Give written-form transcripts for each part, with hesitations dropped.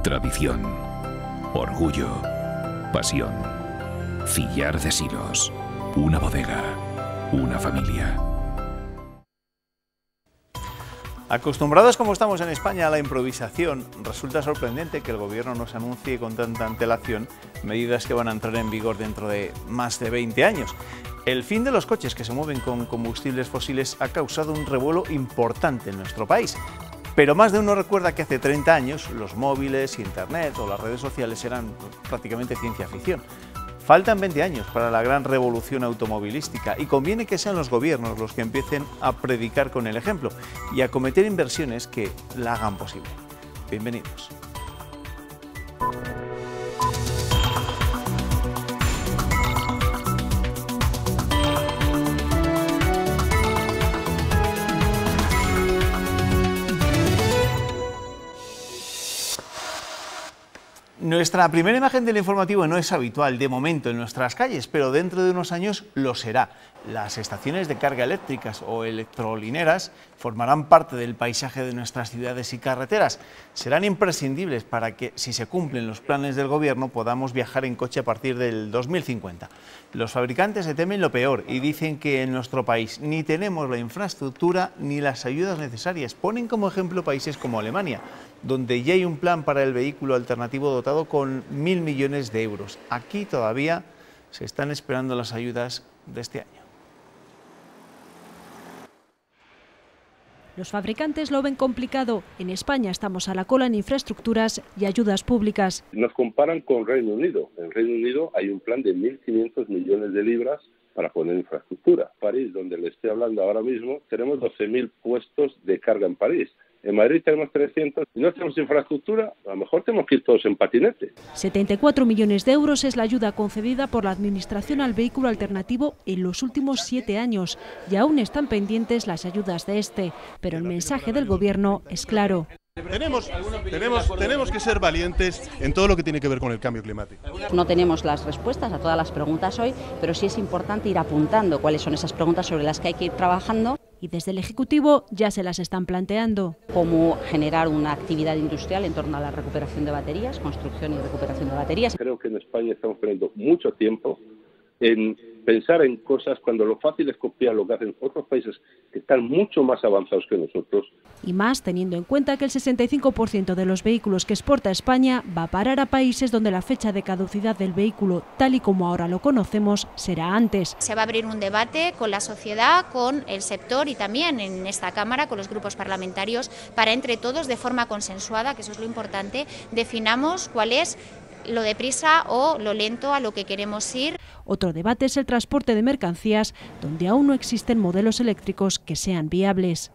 Tradición, orgullo, pasión. Cillar de Silos, una bodega, una familia. Acostumbrados como estamos en España a la improvisación, resulta sorprendente que el gobierno nos anuncie con tanta antelación medidas que van a entrar en vigor dentro de más de 20 años. El fin de los coches que se mueven con combustibles fósiles ha causado un revuelo importante en nuestro país. Pero más de uno recuerda que hace 30 años los móviles, Internet o las redes sociales eran prácticamente ciencia ficción. Faltan 20 años para la gran revolución automovilística y conviene que sean los gobiernos los que empiecen a predicar con el ejemplo y a cometer inversiones que la hagan posible. Bienvenidos. Nuestra primera imagen del informativo no es habitual de momento en nuestras calles, pero dentro de unos años lo será. Las estaciones de carga eléctricas o electrolineras formarán parte del paisaje de nuestras ciudades y carreteras. Serán imprescindibles para que, si se cumplen los planes del gobierno, podamos viajar en coche a partir del 2050. Los fabricantes se temen lo peor y dicen que en nuestro país ni tenemos la infraestructura ni las ayudas necesarias. Ponen como ejemplo países como Alemania, donde ya hay un plan para el vehículo alternativo dotado con 1.000 millones de euros. Aquí todavía se están esperando las ayudas de este año. Los fabricantes lo ven complicado. En España estamos a la cola en infraestructuras y ayudas públicas. Nos comparan con Reino Unido. En Reino Unido hay un plan de 1.500 millones de libras para poner infraestructura. París, donde le estoy hablando ahora mismo, tenemos 12.000 puestos de carga en París. En Madrid tenemos 300 y no tenemos infraestructura, a lo mejor tenemos que ir todos en patinete. 74 millones de euros es la ayuda concedida por la Administración al vehículo alternativo en los últimos 7 años y aún están pendientes las ayudas de este, pero el mensaje del Gobierno es claro. Tenemos que ser valientes en todo lo que tiene que ver con el cambio climático. No tenemos las respuestas a todas las preguntas hoy, pero sí es importante ir apuntando cuáles son esas preguntas sobre las que hay que ir trabajando. Y desde el Ejecutivo ya se las están planteando. Cómo generar una actividad industrial en torno a la recuperación de baterías, construcción y recuperación de baterías. Creo que en España estamos perdiendo mucho tiempo en pensar en cosas cuando lo fácil es copiar lo que hacen otros países que están mucho más avanzados que nosotros. Y más teniendo en cuenta que el 65% de los vehículos que exporta España va a parar a países donde la fecha de caducidad del vehículo, tal y como ahora lo conocemos, será antes. Se va a abrir un debate con la sociedad, con el sector y también en esta Cámara con los grupos parlamentarios para entre todos, de forma consensuada, que eso es lo importante, definamos cuál es lo deprisa o lo lento a lo que queremos ir. Otro debate es el transporte de mercancías, donde aún no existen modelos eléctricos que sean viables.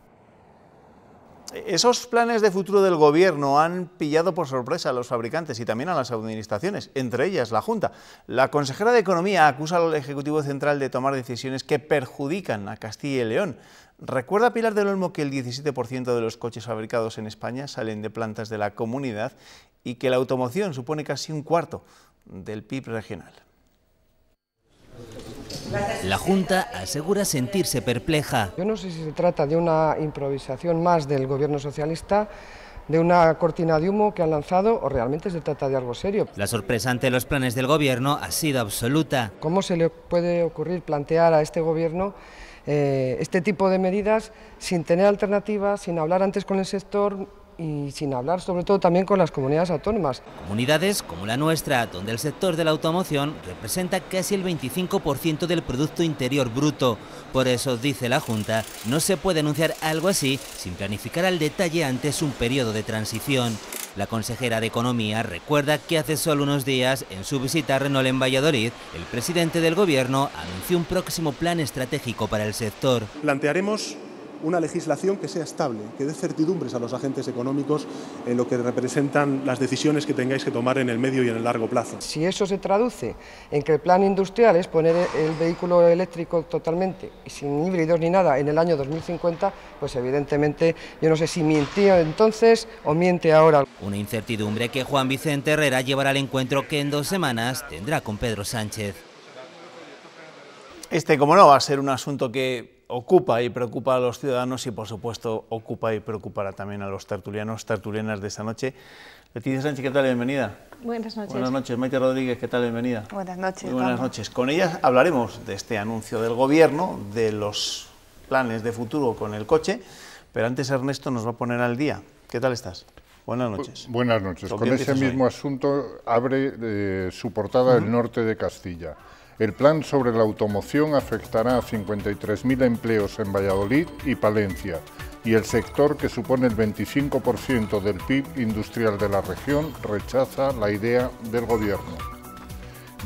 Esos planes de futuro del Gobierno han pillado por sorpresa a los fabricantes y también a las administraciones, entre ellas la Junta. La consejera de Economía acusa al Ejecutivo Central de tomar decisiones que perjudican a Castilla y León. Recuerda Pilar del Olmo que el 17% de los coches fabricados en España salen de plantas de la comunidad y que la automoción supone casi un cuarto del PIB regional. La Junta asegura sentirse perpleja. Yo no sé si se trata de una improvisación más del gobierno socialista, de una cortina de humo que han lanzado, o realmente se trata de algo serio. La sorpresa ante los planes del gobierno ha sido absoluta. ¿Cómo se le puede ocurrir plantear a este gobierno este tipo de medidas sin tener alternativas, sin hablar antes con el sector y sin hablar sobre todo también con las comunidades autónomas? Comunidades como la nuestra, donde el sector de la automoción representa casi el 25% del Producto Interior Bruto. Por eso, dice la Junta, no se puede anunciar algo así sin planificar al detalle antes un periodo de transición. La consejera de Economía recuerda que hace solo unos días, en su visita a Renault en Valladolid, el presidente del Gobierno anunció un próximo plan estratégico para el sector. Plantearemos una legislación que sea estable, que dé certidumbres a los agentes económicos en lo que representan las decisiones que tengáis que tomar en el medio y en el largo plazo. Si eso se traduce en que el plan industrial es poner el vehículo eléctrico totalmente y sin híbridos ni nada en el año 2050, pues evidentemente yo no sé si mintió entonces o miente ahora. Una incertidumbre que Juan Vicente Herrera llevará al encuentro que en 2 semanas tendrá con Pedro Sánchez. Como no, va a ser un asunto que ocupa y preocupa a los ciudadanos y, por supuesto, ocupa y preocupará también a los tertulianos, tertulianas de esta noche. Leticia Sánchez, ¿qué tal? Bienvenida. Buenas noches. Buenas noches. Maite Rodríguez, ¿qué tal? Bienvenida. Buenas noches. Muy buenas noches. Con ella hablaremos de este anuncio del Gobierno, de los planes de futuro con el coche, pero antes Ernesto nos va a poner al día. ¿Qué tal estás? Buenas noches. Buenas noches. Con ese mismo asunto abre su portada el norte de Castilla. El plan sobre la automoción afectará a 53.000 empleos en Valladolid y Palencia, y el sector, que supone el 25% del PIB industrial de la región, rechaza la idea del Gobierno.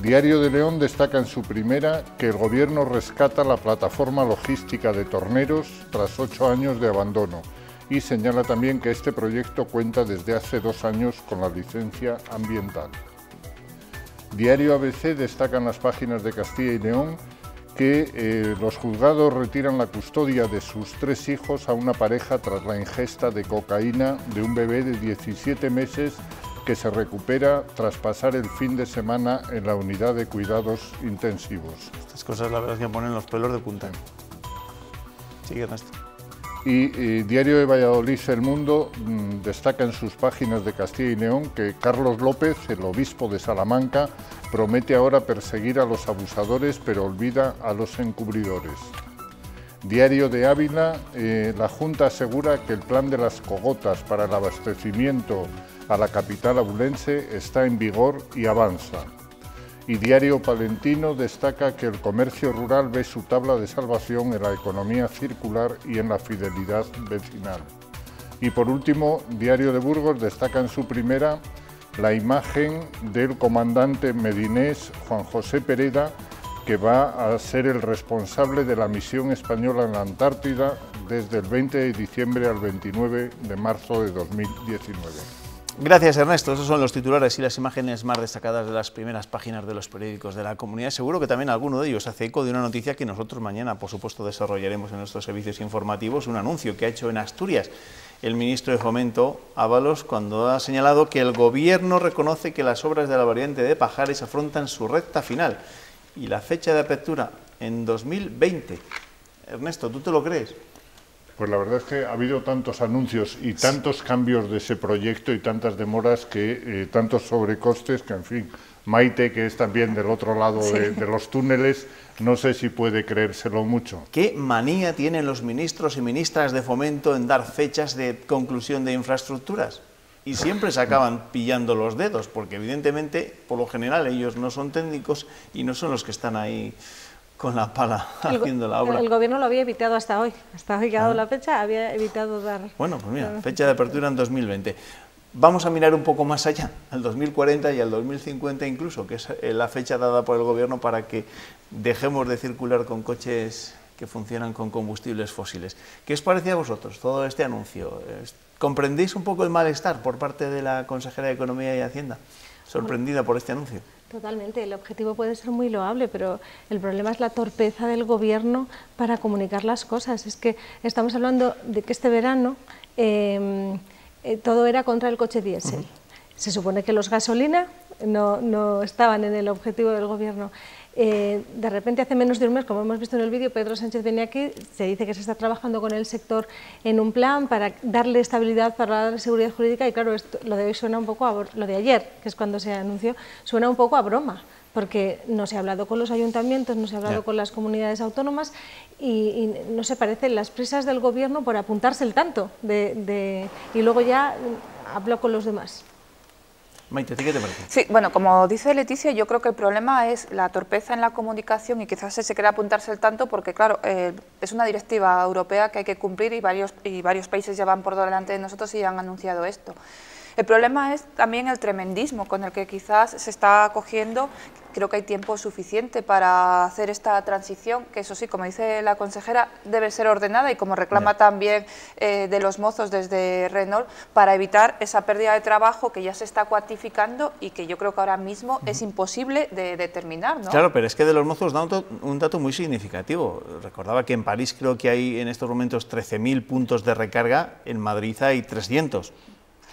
Diario de León destaca en su primera que el Gobierno rescata la plataforma logística de Torneros tras 8 años de abandono, y señala también que este proyecto cuenta desde hace 2 años con la licencia ambiental. Diario ABC destaca en las páginas de Castilla y León que los juzgados retiran la custodia de sus 3 hijos a una pareja tras la ingesta de cocaína de un bebé de 17 meses que se recupera tras pasar el fin de semana en la unidad de cuidados intensivos. Estas cosas la verdad es que ponen los pelos de punta. Sigue, Ernesto. Y Diario de Valladolid, El Mundo, destaca en sus páginas de Castilla y León que Carlos López, el obispo de Salamanca, promete ahora perseguir a los abusadores, pero olvida a los encubridores. Diario de Ávila, la Junta asegura que el plan de las cogotas para el abastecimiento a la capital abulense está en vigor y avanza. Y Diario Palentino destaca que el comercio rural ve su tabla de salvación en la economía circular y en la fidelidad vecinal. Y por último, Diario de Burgos destaca en su primera la imagen del comandante medinés Juan José Pereda, que va a ser el responsable de la misión española en la Antártida desde el 20 de diciembre al 29 de marzo de 2019. Gracias, Ernesto. Esos son los titulares y las imágenes más destacadas de las primeras páginas de los periódicos de la comunidad. Seguro que también alguno de ellos hace eco de una noticia que nosotros mañana, por supuesto, desarrollaremos en nuestros servicios informativos, un anuncio que ha hecho en Asturias el ministro de Fomento, Ábalos, cuando ha señalado que el Gobierno reconoce que las obras de la variante de Pajares afrontan su recta final y la fecha de apertura en 2020. Ernesto, ¿tú te lo crees? Pues la verdad es que ha habido tantos anuncios y tantos cambios de ese proyecto y tantas demoras, que tantos sobrecostes, que en fin, Maite, que es también del otro lado de los túneles, no sé si puede creérselo mucho. ¿Qué manía tienen los ministros y ministras de Fomento en dar fechas de conclusión de infraestructuras? Y siempre se acaban pillando los dedos, porque evidentemente, por lo general, ellos no son técnicos y no son los que están ahí con la pala haciendo la obra. El Gobierno lo había evitado hasta hoy que ha dado la fecha, había evitado dar... Bueno, pues mira, fecha de apertura en 2020. Vamos a mirar un poco más allá, al 2040 y al 2050 incluso, que es la fecha dada por el Gobierno para que dejemos de circular con coches que funcionan con combustibles fósiles. ¿Qué os parece a vosotros todo este anuncio? ¿Comprendéis un poco el malestar por parte de la consejera de Economía y Hacienda, sorprendida por este anuncio? Totalmente, el objetivo puede ser muy loable, pero el problema es la torpeza del Gobierno para comunicar las cosas. Es que estamos hablando de que este verano todo era contra el coche diésel. Se supone que los gasolina no estaban en el objetivo del Gobierno. De repente, hace menos de un mes, como hemos visto en el vídeo, Pedro Sánchez venía aquí, se dice que se está trabajando con el sector en un plan para darle estabilidad, para darle seguridad jurídica, y claro, lo de hoy suena un poco lo de ayer, que es cuando se anunció, suena un poco a broma, porque no se ha hablado con los ayuntamientos, no se ha hablado con las comunidades autónomas, y no se parecen las prisas del Gobierno por apuntarse el tanto, y luego ya hablo con los demás. Maite, ¿qué te parece? Sí, bueno, como dice Leticia, yo creo que el problema es la torpeza en la comunicación, y quizás se quiere apuntarse el tanto porque, claro, es una directiva europea que hay que cumplir, y varios países ya van por delante de nosotros y han anunciado esto. El problema es también el tremendismo con el que quizás se está cogiendo. Creo que hay tiempo suficiente para hacer esta transición, que eso sí, como dice la consejera, debe ser ordenada, y como reclama también de los mozos desde Renault, para evitar esa pérdida de trabajo que ya se está cuantificando y que yo creo que ahora mismo es imposible de determinar, ¿no? Claro, pero es que de los mozos da un dato muy significativo. Recordaba que en París creo que hay en estos momentos 13.000 puntos de recarga, en Madrid hay 300.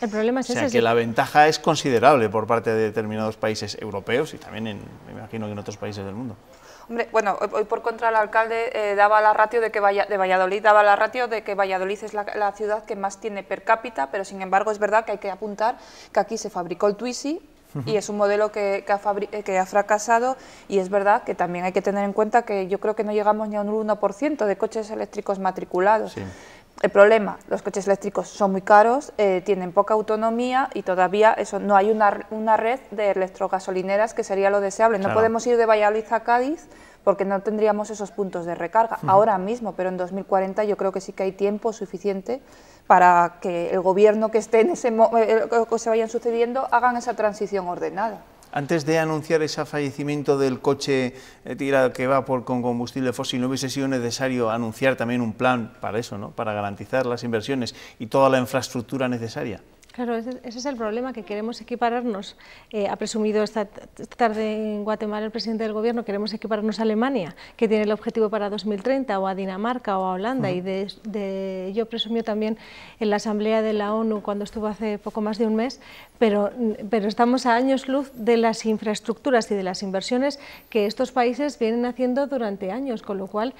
El problema es ese. O sea, que la ventaja es considerable por parte de determinados países europeos y también, me imagino, que en otros países del mundo. Hombre, bueno, hoy por contra el alcalde daba la ratio de que Valladolid es la ciudad que más tiene per cápita, pero sin embargo es verdad que hay que apuntar que aquí se fabricó el Twizy y es un modelo que ha fracasado, y es verdad que también hay que tener en cuenta que yo creo que no llegamos ni a un 1% de coches eléctricos matriculados. Sí. El problema, los coches eléctricos son muy caros, tienen poca autonomía y todavía no hay una red de electrogasolineras, que sería lo deseable. No podemos ir de Valladolid a Cádiz porque no tendríamos esos puntos de recarga ahora mismo, pero en 2040 yo creo que sí que hay tiempo suficiente para que el gobierno que esté en que se vayan sucediendo hagan esa transición ordenada. Antes de anunciar ese fallecimiento del coche que va con combustible fósil, ¿no hubiese sido necesario anunciar también un plan para eso, ¿no?, para garantizar las inversiones y toda la infraestructura necesaria? Claro, ese es el problema, que queremos equipararnos. Ha presumido esta tarde en Guatemala el presidente del gobierno, queremos equipararnos a Alemania, que tiene el objetivo para 2030, o a Dinamarca o a Holanda, y de ello presumió también en la Asamblea de la ONU cuando estuvo hace poco más de un mes, pero estamos a años luz de las infraestructuras y de las inversiones que estos países vienen haciendo durante años, con lo cual,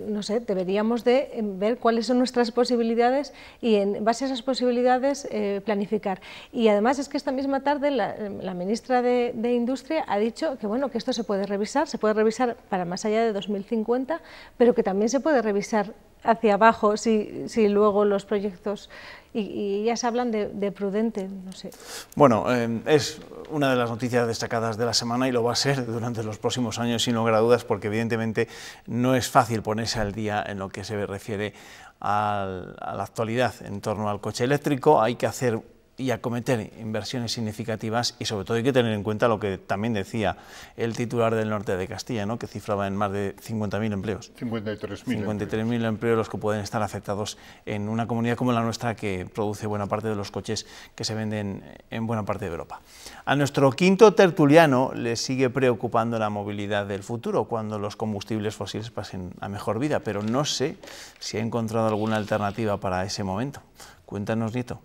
no sé, deberíamos de ver cuáles son nuestras posibilidades y en base a esas posibilidades planificar. Y además es que esta misma tarde la ministra de Industria ha dicho que, bueno, que esto se puede revisar para más allá de 2050, pero que también se puede revisar hacia abajo si luego los proyectos, y ya se hablan de prudente, no sé. Bueno, es una de las noticias destacadas de la semana y lo va a ser durante los próximos años, sin lugar a dudas, porque evidentemente no es fácil ponerse al día en lo que se refiere a la actualidad en torno al coche eléctrico. Hay que hacer y acometer inversiones significativas y sobre todo hay que tener en cuenta lo que también decía el titular del Norte de Castilla, ¿no?, que cifraba en más de 50.000 empleos. 53.000 empleos los que pueden estar afectados en una comunidad como la nuestra, que produce buena parte de los coches que se venden en buena parte de Europa. A nuestro quinto tertuliano le sigue preocupando la movilidad del futuro cuando los combustibles fósiles pasen a mejor vida, pero no sé si ha encontrado alguna alternativa para ese momento. Cuéntanos, Nieto.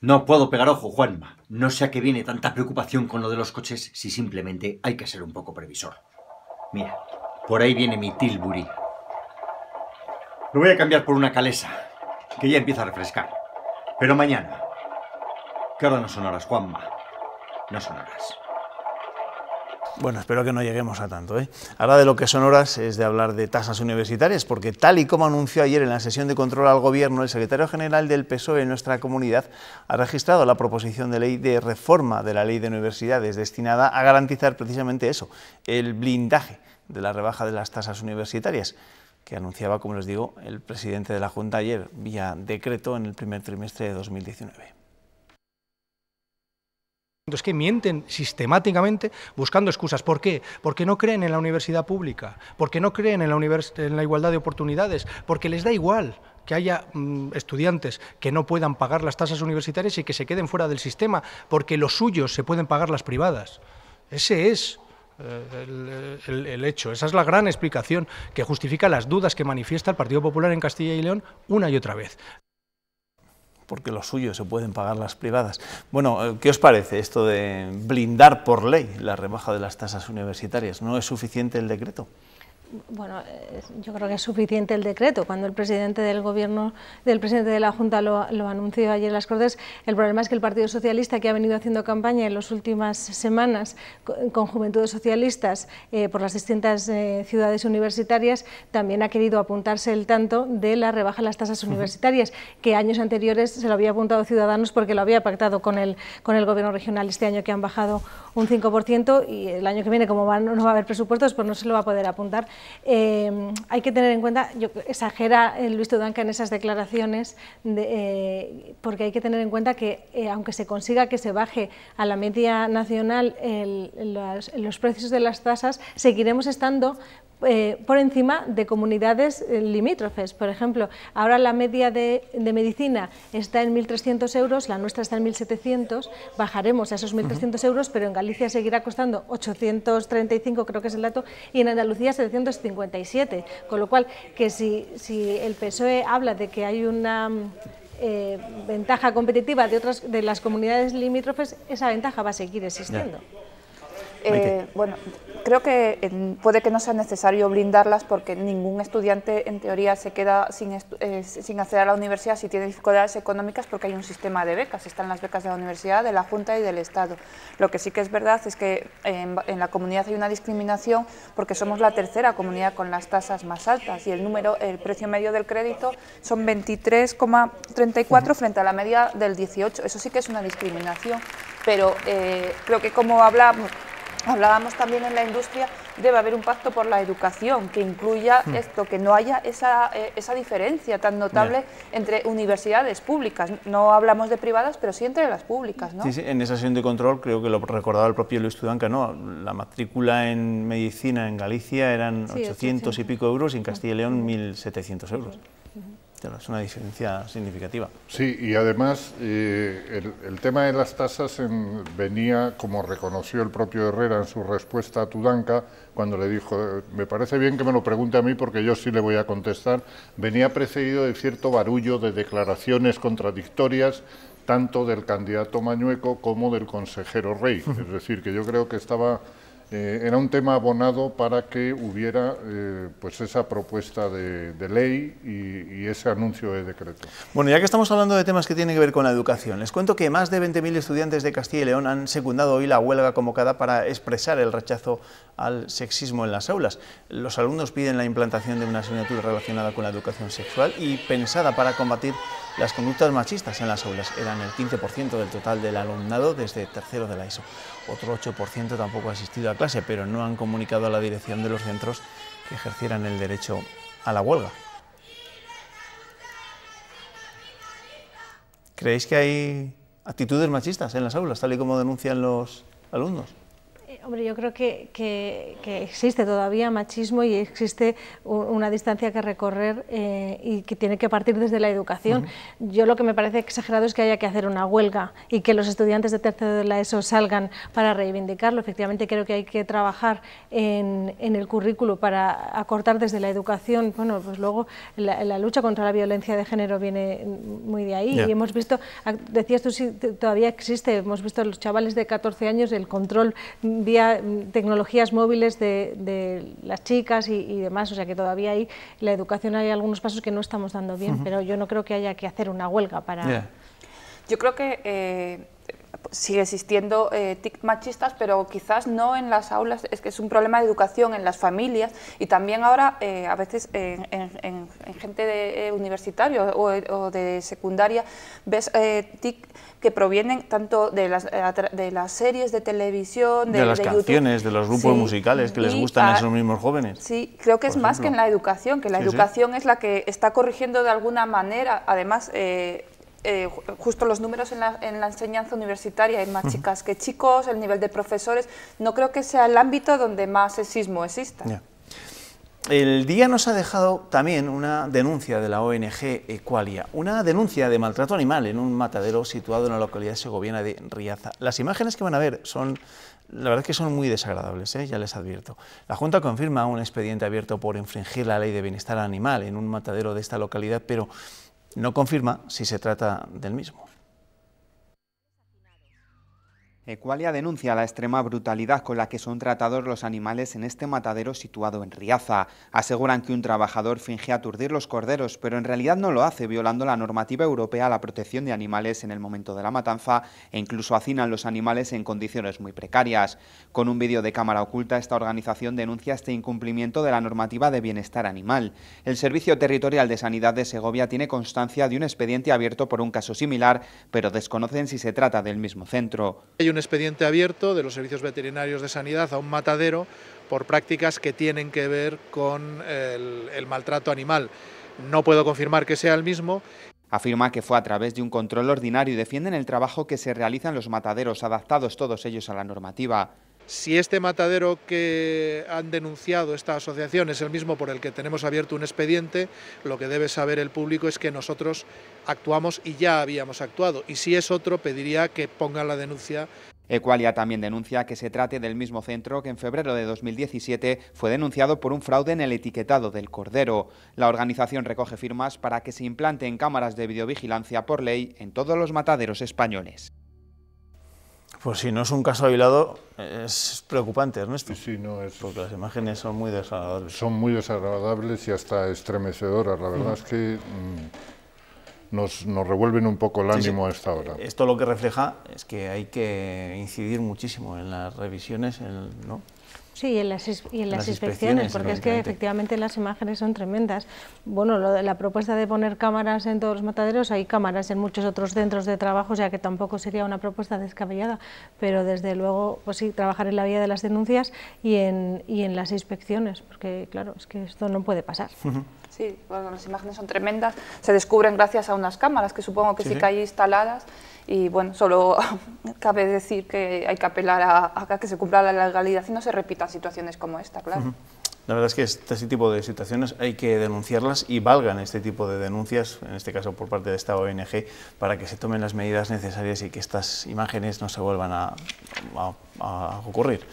No puedo pegar ojo, Juanma. No sé a qué viene tanta preocupación con lo de los coches si simplemente hay que ser un poco previsor. Mira, por ahí viene mi Tilbury. Lo voy a cambiar por una Calesa, que ya empieza a refrescar. Pero mañana. Que ahora no son horas, Juanma. No son horas. Bueno, espero que no lleguemos a tanto, ¿eh? Ahora de lo que son horas es de hablar de tasas universitarias, porque tal y como anunció ayer en la sesión de control al Gobierno, el secretario general del PSOE en nuestra comunidad ha registrado la proposición de ley de reforma de la Ley de Universidades destinada a garantizar precisamente eso, el blindaje de la rebaja de las tasas universitarias, que anunciaba, como les digo, el presidente de la Junta ayer vía decreto en el primer trimestre de 2019. Es que mienten sistemáticamente buscando excusas. ¿Por qué? Porque no creen en la universidad pública, porque no creen en la igualdad de oportunidades, porque les da igual que haya estudiantes que no puedan pagar las tasas universitarias y que se queden fuera del sistema, porque los suyos se pueden pagar las privadas. Ese es el hecho, esa es la gran explicación que justifica las dudas que manifiesta el Partido Popular en Castilla y León una y otra vez. Porque los suyos se pueden pagar las privadas. Bueno, ¿qué os parece esto de blindar por ley la rebaja de las tasas universitarias? ¿No es suficiente el decreto? Bueno, yo creo que es suficiente el decreto. Cuando el presidente del Gobierno, del presidente de la Junta lo anunció ayer en las Cortes, el problema es que el Partido Socialista, que ha venido haciendo campaña en las últimas semanas con Juventudes Socialistas por las distintas ciudades universitarias, también ha querido apuntarse el tanto de la rebaja de las tasas universitarias, que años anteriores se lo había apuntado Ciudadanos porque lo había pactado con el Gobierno regional. Este año que han bajado un 5% y el año que viene, como no va a haber presupuestos, pues no se lo va a poder apuntar. Hay que tener en cuenta, exagera Luis Tudanca en esas declaraciones, porque hay que tener en cuenta que aunque se consiga que se baje a la media nacional los precios de las tasas, seguiremos estando por encima de comunidades limítrofes. Por ejemplo, ahora la media de medicina está en 1.300 euros, la nuestra está en 1.700, bajaremos a esos 1.300 euros, pero en Galicia seguirá costando 835, creo que es el dato, y en Andalucía 757, con lo cual, que si el PSOE habla de que hay una ventaja competitiva de las comunidades limítrofes, esa ventaja va a seguir existiendo. Bueno, creo que puede que no sea necesario blindarlas porque ningún estudiante en teoría se queda sin acceder a la universidad si tiene dificultades económicas porque hay un sistema de becas, están las becas de la universidad, de la Junta y del Estado. Lo que sí que es verdad es que en la comunidad hay una discriminación porque somos la tercera comunidad con las tasas más altas y el precio medio del crédito son 23,34 frente a la media del 18, eso sí que es una discriminación, pero creo que como hablábamos también en la industria, debe haber un pacto por la educación que incluya esto, que no haya esa diferencia tan notable entre universidades públicas. No hablamos de privadas, pero sí entre las públicas, ¿no? Sí, sí, en esa sesión de control creo que lo recordaba el propio Luis Tudanca, ¿no? La matrícula en medicina en Galicia eran 800 y pico euros y en Castilla y León 1.700 euros. Es una diferencia significativa. Sí, y además el tema de las tasas venía, como reconoció el propio Herrera en su respuesta a Tudanca, cuando le dijo, me parece bien que me lo pregunte a mí porque yo sí le voy a contestar, venía precedido de cierto barullo de declaraciones contradictorias, tanto del candidato Mañueco como del consejero Rey. Es decir, que yo creo que era un tema abonado para que hubiera pues esa propuesta de ley y ese anuncio de decreto. Bueno, ya que estamos hablando de temas que tienen que ver con la educación, les cuento que más de 20.000 estudiantes de Castilla y León han secundado hoy la huelga convocada para expresar el rechazo al sexismo en las aulas. Los alumnos piden la implantación de una asignatura relacionada con la educación sexual y pensada para combatir las conductas machistas en las aulas. Eran el 15% del total del alumnado desde tercero de la ESO. Otro 8% tampoco ha asistido a clase, pero no han comunicado a la dirección de los centros que ejercieran el derecho a la huelga. ¿Creéis que hay actitudes machistas en las aulas, tal y como denuncian los alumnos? Hombre, yo creo que existe todavía machismo y existe una distancia que recorrer y que tiene que partir desde la educación. Yo lo que me parece exagerado es que haya que hacer una huelga y que los estudiantes de tercero de la ESO salgan para reivindicarlo. Efectivamente creo que hay que trabajar en el currículo para acortar desde la educación. Bueno, pues luego la lucha contra la violencia de género viene muy de ahí. Y hemos visto, decías tú, sí, todavía existe, hemos visto a los chavales de 14 años el control vía tecnologías móviles de las chicas y demás, o sea que todavía hay la educación, hay algunos pasos que no estamos dando bien, pero yo no creo que haya que hacer una huelga para... Yo creo que sigue existiendo tics machistas, pero quizás no en las aulas, es que es un problema de educación en las familias y también ahora a veces en gente de universitario o de secundaria ves tics que provienen tanto de las series de televisión, de las canciones, YouTube, de los grupos musicales que les gustan a esos mismos jóvenes. Sí, creo que es más que en la educación, que la educación es la que está corrigiendo de alguna manera, además justo los números en la enseñanza universitaria, hay más chicas que chicos, el nivel de profesores, no creo que sea el ámbito donde más sexismo exista. El día nos ha dejado también una denuncia de la ONG Equalia, una denuncia de maltrato animal en un matadero situado en la localidad segoviana de Riaza. Las imágenes que van a ver son, la verdad es que son muy desagradables, ya les advierto. La Junta confirma un expediente abierto por infringir la ley de bienestar animal en un matadero de esta localidad, pero no confirma si se trata del mismo. Equalia denuncia la extrema brutalidad con la que son tratados los animales en este matadero situado en Riaza. Aseguran que un trabajador finge aturdir los corderos, pero en realidad no lo hace, violando la normativa europea a la protección de animales en el momento de la matanza e incluso hacinan los animales en condiciones muy precarias. Con un vídeo de cámara oculta, esta organización denuncia este incumplimiento de la normativa de bienestar animal. El Servicio Territorial de Sanidad de Segovia tiene constancia de un expediente abierto por un caso similar, pero desconocen si se trata del mismo centro. Un expediente abierto de los servicios veterinarios de sanidad a un matadero por prácticas que tienen que ver con el maltrato animal. No puedo confirmar que sea el mismo. Afirma que fue a través de un control ordinario y defienden el trabajo que se realiza en los mataderos, adaptados todos ellos a la normativa. Si este matadero que han denunciado esta asociación es el mismo por el que tenemos abierto un expediente, lo que debe saber el público es que nosotros actuamos y ya habíamos actuado. Y si es otro, pediría que pongan la denuncia. Equalia también denuncia que se trate del mismo centro que en febrero de 2017 fue denunciado por un fraude en el etiquetado del cordero. La organización recoge firmas para que se implanten cámaras de videovigilancia por ley en todos los mataderos españoles. Pues si no es un caso aislado, es preocupante, Ernesto. Sí, no es... Porque las imágenes son muy desagradables. Son muy desagradables y hasta estremecedoras. La verdad es que nos revuelven un poco el ánimo a esta hora. Esto lo que refleja es que hay que incidir muchísimo en las revisiones, ¿no? Sí, y en las inspecciones, porque es que efectivamente las imágenes son tremendas. Bueno, la propuesta de poner cámaras en todos los mataderos, hay cámaras en muchos otros centros de trabajo, o sea que tampoco sería una propuesta descabellada, pero desde luego, pues sí, trabajar en la vía de las denuncias y en las inspecciones, porque claro, es que esto no puede pasar. Sí, bueno, las imágenes son tremendas, se descubren gracias a unas cámaras que supongo que sí que hay instaladas. Y bueno, solo cabe decir que hay que apelar a que se cumpla la legalidad y no se repitan situaciones como esta, claro. La verdad es que este tipo de situaciones hay que denunciarlas y valgan este tipo de denuncias, en este caso por parte de esta ONG, para que se tomen las medidas necesarias y que estas imágenes no se vuelvan a ocurrir.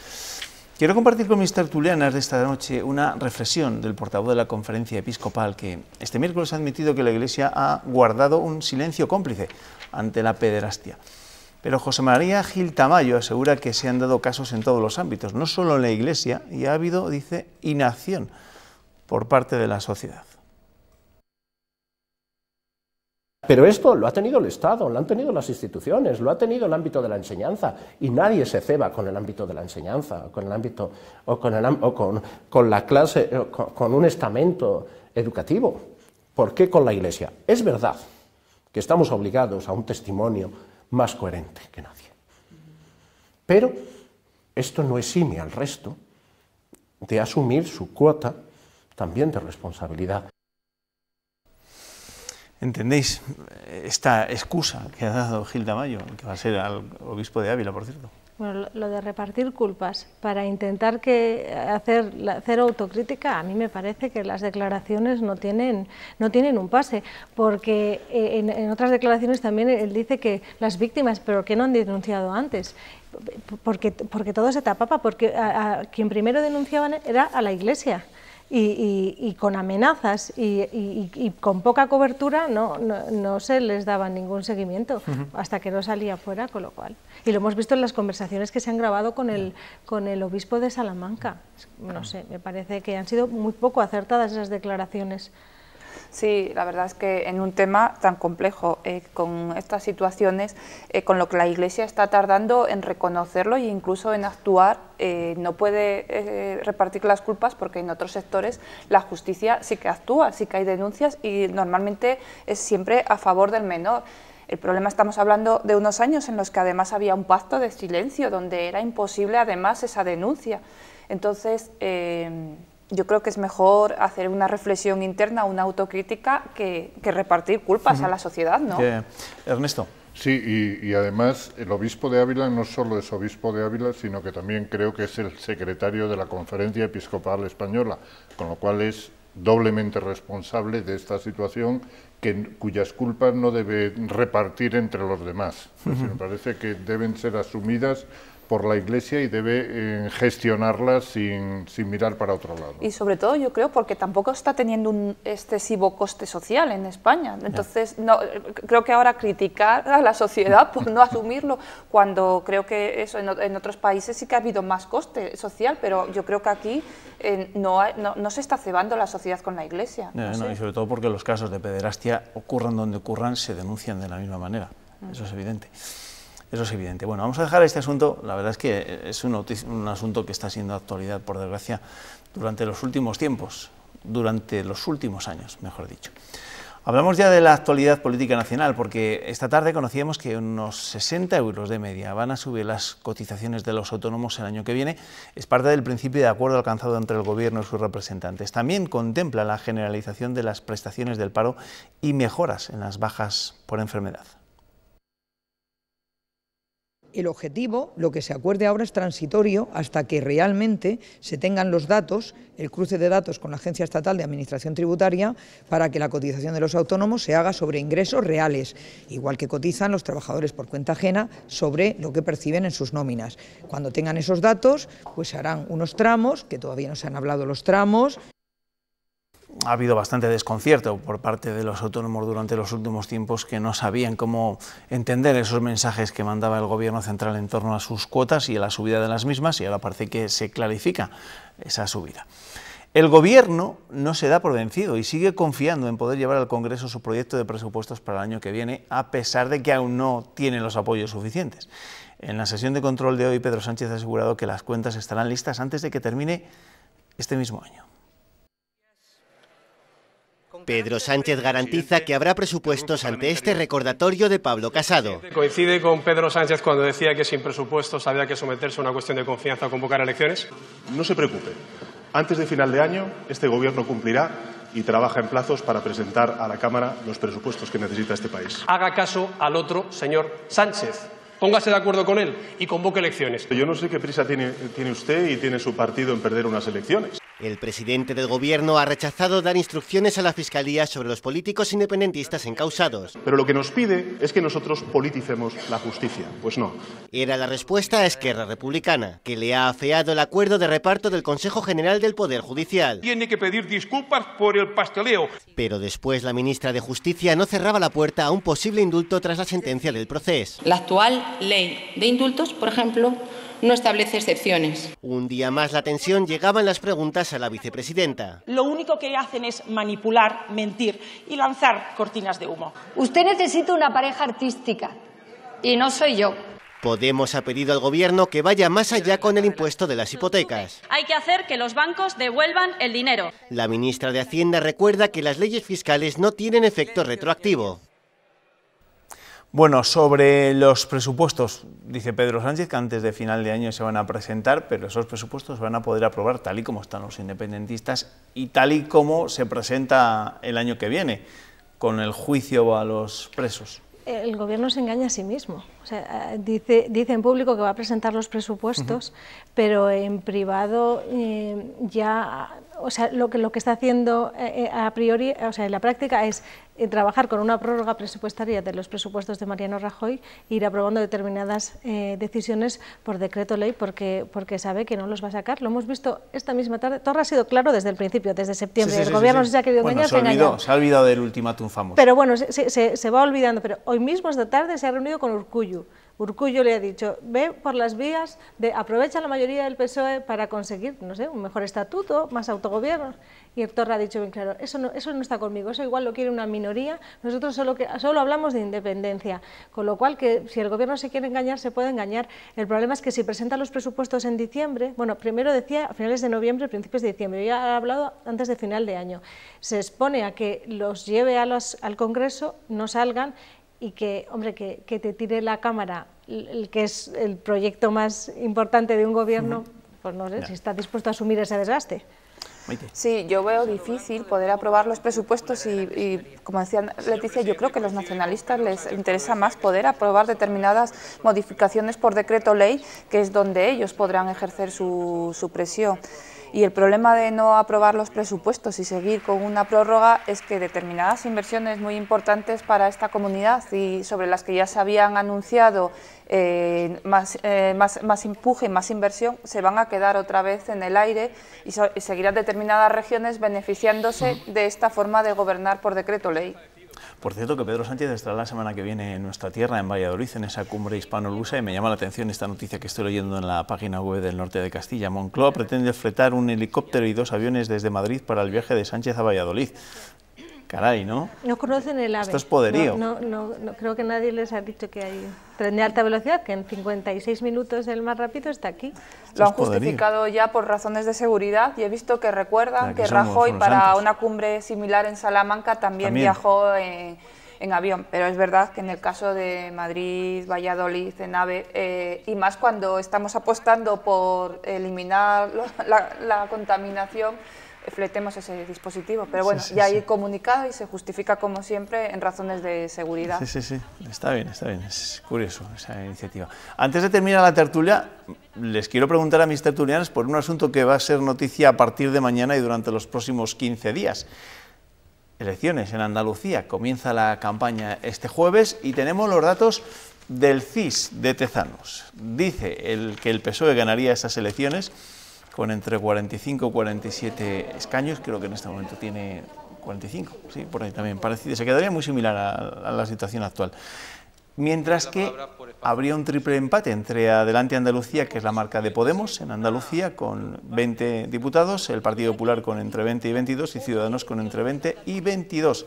Quiero compartir con mis tertulianas de esta noche una reflexión del portavoz de la Conferencia Episcopal que este miércoles ha admitido que la Iglesia ha guardado un silencio cómplice ante la pederastia. Pero José María Gil Tamayo asegura que se han dado casos en todos los ámbitos, no solo en la Iglesia, y ha habido, dice, inacción por parte de la sociedad. Pero esto lo ha tenido el Estado, lo han tenido las instituciones, lo ha tenido el ámbito de la enseñanza, y nadie se ceba con el ámbito de la enseñanza, con el ámbito, con la clase, con un estamento educativo. ¿Por qué con la Iglesia? Es verdad que estamos obligados a un testimonio más coherente que nadie. Pero esto no exime al resto de asumir su cuota también de responsabilidad. ¿Entendéis esta excusa que ha dado Gil Tamayo, que va a ser al obispo de Ávila, por cierto? Bueno, lo de repartir culpas para intentar hacer autocrítica, a mí me parece que las declaraciones no tienen un pase, porque en otras declaraciones también él dice que las víctimas, pero que no han denunciado antes, porque todo se tapaba, porque a quien primero denunciaban era a la Iglesia. Y con amenazas y con poca cobertura no se les daba ningún seguimiento hasta que no salía fuera, con lo cual. Y lo hemos visto en las conversaciones que se han grabado con el obispo de Salamanca. No sé, me parece que han sido muy poco acertadas esas declaraciones. Sí, la verdad es que en un tema tan complejo, con estas situaciones, con lo que la Iglesia está tardando en reconocerlo e incluso en actuar, no puede repartir las culpas porque en otros sectores la justicia sí que actúa, sí que hay denuncias y normalmente es siempre a favor del menor. El problema, estamos hablando de unos años en los que además había un pacto de silencio, donde era imposible además esa denuncia. Entonces, yo creo que es mejor hacer una reflexión interna, una autocrítica, que repartir culpas a la sociedad, ¿no? Ernesto. Sí, y además el obispo de Ávila no solo es obispo de Ávila, sino que también creo que es el secretario de la Conferencia Episcopal Española, con lo cual es doblemente responsable de esta situación, cuyas culpas no debe repartir entre los demás. Me parece que deben ser asumidas por la Iglesia y debe gestionarlas sin mirar para otro lado. Y sobre todo yo creo porque tampoco está teniendo un excesivo coste social en España. Entonces creo que ahora criticar a la sociedad por no asumirlo, cuando creo que eso en otros países sí que ha habido más coste social, pero yo creo que aquí no se está cebando la sociedad con la Iglesia. Y sobre todo porque los casos de pederastia, ocurran donde ocurran, se denuncian de la misma manera. Eso es evidente. Eso es evidente. Bueno, vamos a dejar este asunto. La verdad es que es un asunto que está siendo actualidad, por desgracia, durante los últimos tiempos, durante los últimos años, mejor dicho. Hablamos ya de la actualidad política nacional, porque esta tarde conocíamos que unos 60 euros de media van a subir las cotizaciones de los autónomos el año que viene. Es parte del principio de acuerdo alcanzado entre el Gobierno y sus representantes. También contempla la generalización de las prestaciones del paro y mejoras en las bajas por enfermedad. El objetivo, lo que se acuerde ahora, es transitorio hasta que realmente se tengan los datos, el cruce de datos con la Agencia Estatal de Administración Tributaria, para que la cotización de los autónomos se haga sobre ingresos reales, igual que cotizan los trabajadores por cuenta ajena sobre lo que perciben en sus nóminas. Cuando tengan esos datos, pues se harán unos tramos, que todavía no se han hablado los tramos. ha habido bastante desconcierto por parte de los autónomos durante los últimos tiempos, que no sabían cómo entender esos mensajes que mandaba el Gobierno central en torno a sus cuotas y a la subida de las mismas, y ahora parece que se clarifica esa subida. El Gobierno no se da por vencido y sigue confiando en poder llevar al Congreso su proyecto de presupuestos para el año que viene, a pesar de que aún no tiene los apoyos suficientes. En la sesión de control de hoy, Pedro Sánchez ha asegurado que las cuentas estarán listas antes de que termine este mismo año. Pedro Sánchez garantiza que habrá presupuestos ante este recordatorio de Pablo Casado. ¿Coincide con Pedro Sánchez cuando decía que sin presupuestos había que someterse a una cuestión de confianza o convocar elecciones? No se preocupe. Antes de final de año, este Gobierno cumplirá y trabaja en plazos para presentar a la Cámara los presupuestos que necesita este país. Haga caso al otro señor Sánchez. Póngase de acuerdo con él y convoque elecciones. Yo no sé qué prisa tiene usted y tiene su partido en perder unas elecciones. El presidente del Gobierno ha rechazado dar instrucciones a la Fiscalía sobre los políticos independentistas encausados. Pero lo que nos pide es que nosotros politicemos la justicia. Pues no. Era la respuesta a Esquerra Republicana, que le ha afeado el acuerdo de reparto del Consejo General del Poder Judicial. Tiene que pedir disculpas por el pasteleo. Pero después la ministra de Justicia no cerraba la puerta a un posible indulto tras la sentencia del procés. La actual ley de indultos, por ejemplo, no establece excepciones. Un día más la tensión llegaba en las preguntas a la vicepresidenta. Lo único que hacen es manipular, mentir y lanzar cortinas de humo. Usted necesita una pareja artística y no soy yo. Podemos ha pedido al Gobierno que vaya más allá con el impuesto de las hipotecas. Hay que hacer que los bancos devuelvan el dinero. La ministra de Hacienda recuerda que las leyes fiscales no tienen efecto retroactivo. Bueno, sobre los presupuestos, dice Pedro Sánchez que antes de final de año se van a presentar, pero esos presupuestos se van a poder aprobar tal y como están los independentistas y tal y como se presenta el año que viene, con el juicio a los presos. El Gobierno se engaña a sí mismo. O sea, dice en público que va a presentar los presupuestos, pero en privado ya, o sea, lo que está haciendo a priori, o sea, en la práctica es trabajar con una prórroga presupuestaria de los presupuestos de Mariano Rajoy e ir aprobando determinadas decisiones por decreto ley porque sabe que no los va a sacar. Lo hemos visto esta misma tarde. Torra ha sido claro desde el principio, desde septiembre. El Gobierno se ha querido engañar, se ha olvidado del ultimátum famoso. Pero bueno, se va olvidando. Pero hoy mismo, esta tarde, se ha reunido con Urkullu. Urkullu le ha dicho, ve por las vías, aprovecha la mayoría del PSOE para conseguir, no sé, un mejor estatuto, más autogobierno. Y Torra ha dicho bien claro, eso no está conmigo, eso igual lo quiere una minoría, nosotros solo hablamos de independencia. Con lo cual, que si el Gobierno se quiere engañar, se puede engañar. El problema es que si presenta los presupuestos en diciembre, bueno, primero decía a finales de noviembre, principios de diciembre, ya ha hablado antes de final de año, se expone a que los lleve al Congreso, no salgan, y que, hombre, que te tire la Cámara, el que es el proyecto más importante de un Gobierno, pues no sé si está dispuesto a asumir ese desgaste. Sí, yo veo difícil poder aprobar los presupuestos y como decía Leticia, yo creo que a los nacionalistas les interesa más poder aprobar determinadas modificaciones por decreto ley, que es donde ellos podrán ejercer su presión. Y el problema de no aprobar los presupuestos y seguir con una prórroga es que determinadas inversiones muy importantes para esta comunidad y sobre las que ya se habían anunciado más empuje y más inversión se van a quedar otra vez en el aire y seguirán determinadas regiones beneficiándose de esta forma de gobernar por decreto ley. Por cierto, que Pedro Sánchez estará la semana que viene en nuestra tierra, en Valladolid, en esa cumbre hispano-lusa, y me llama la atención esta noticia que estoy leyendo en la página web del Norte de Castilla. Moncloa pretende fletar un helicóptero y 2 aviones desde Madrid para el viaje de Sánchez a Valladolid. Caray, ¿no? No conocen el AVE. Esto es poderío. No, creo que nadie les ha dicho que hay tren de alta velocidad, que en 56 minutos el más rápido está aquí. Lo han justificado ya por razones de seguridad y he visto que recuerdan que Rajoy para una cumbre similar en Salamanca también viajó en avión, pero es verdad que en el caso de Madrid, Valladolid, en AVE, y más cuando estamos apostando por eliminar la contaminación, fletemos ese dispositivo, pero bueno, ya hay comunicado y se justifica como siempre en razones de seguridad. Sí, está bien, es curioso esa iniciativa. Antes de terminar la tertulia, les quiero preguntar a mis tertulianos por un asunto que va a ser noticia a partir de mañana y durante los próximos 15 días. Elecciones en Andalucía, comienza la campaña este jueves y tenemos los datos del CIS de Tezanos. Dice que el PSOE ganaría esas elecciones con entre 45 y 47 escaños, creo que en este momento tiene 45, sí, por ahí también, parecido, se quedaría muy similar a la situación actual. Mientras que habría un triple empate entre Adelante Andalucía, que es la marca de Podemos en Andalucía, con 20 diputados, el Partido Popular con entre 20 y 22 y Ciudadanos con entre 20 y 22.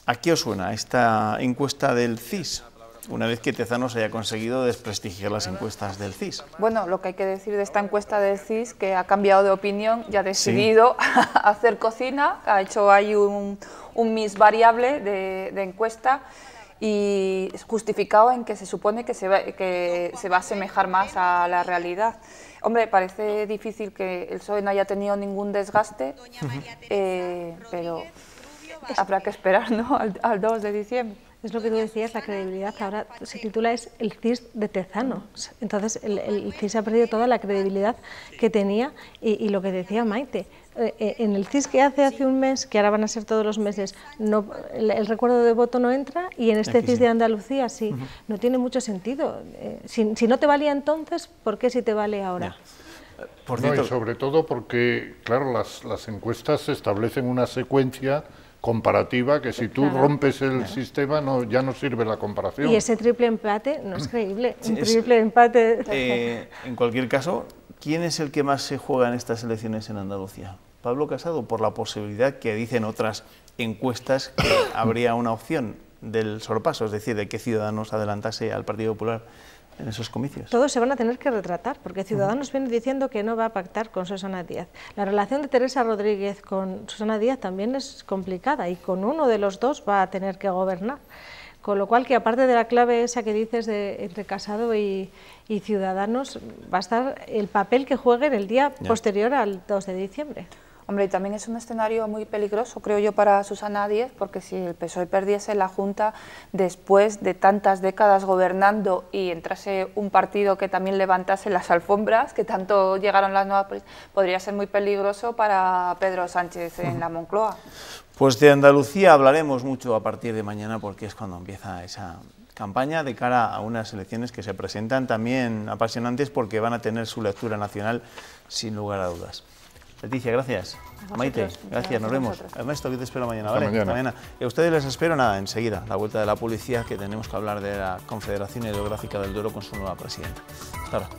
¿A qué os suena esta encuesta del CIS? Una vez que Tezanos haya conseguido desprestigiar las encuestas del CIS. Bueno, lo que hay que decir de esta encuesta del CIS, que ha cambiado de opinión y ha decidido hacer cocina, ha hecho ahí un mix variable de encuesta, y es justificado en que se supone que se va a asemejar más a la realidad. Hombre, parece difícil que el PSOE no haya tenido ningún desgaste, pero habrá que esperar, ¿no?, al 2 de diciembre. Es lo que tú decías, la credibilidad ahora se titula es el CIS de Tezanos. Entonces el CIS ha perdido toda la credibilidad que tenía y lo que decía Maite, en el CIS que hace un mes, que ahora van a ser todos los meses, no, el recuerdo de voto no entra, y en este CIS de Andalucía sí, no tiene mucho sentido. Si no te valía entonces, ¿por qué si te vale ahora? Por cierto, y sobre todo porque, claro, las encuestas establecen una secuencia comparativa que si tú rompes el sistema ya no sirve la comparación. Y ese triple empate no es creíble, un triple empate. En cualquier caso, ¿quién es el que más se juega en estas elecciones en Andalucía? Pablo Casado, por la posibilidad que dicen otras encuestas que habría una opción del sorpaso, es decir, de que Ciudadanos adelantase al Partido Popular en esos comicios. Todos se van a tener que retratar, porque Ciudadanos viene diciendo que no va a pactar con Susana Díaz. La relación de Teresa Rodríguez con Susana Díaz también es complicada, y con uno de los dos va a tener que gobernar. Con lo cual, que aparte de la clave esa que dices entre Casado y Ciudadanos, va a estar el papel que jueguen el día posterior al 2 de diciembre. Hombre, y también es un escenario muy peligroso, creo yo, para Susana Díaz, porque si el PSOE perdiese la Junta después de tantas décadas gobernando y entrase un partido que también levantase las alfombras, que tanto llegaron las nuevas, podría ser muy peligroso para Pedro Sánchez en la Moncloa. Pues de Andalucía hablaremos mucho a partir de mañana, porque es cuando empieza esa campaña de cara a unas elecciones que se presentan también apasionantes, porque van a tener su lectura nacional sin lugar a dudas. Leticia, gracias. Maite, gracias, nos vemos. Ernesto, que te espero mañana, ¿vale? Mañana. Y a ustedes les espero enseguida, la vuelta de la policía, que tenemos que hablar de la Confederación Hidrográfica del Duero con su nueva presidenta. Hasta ahora.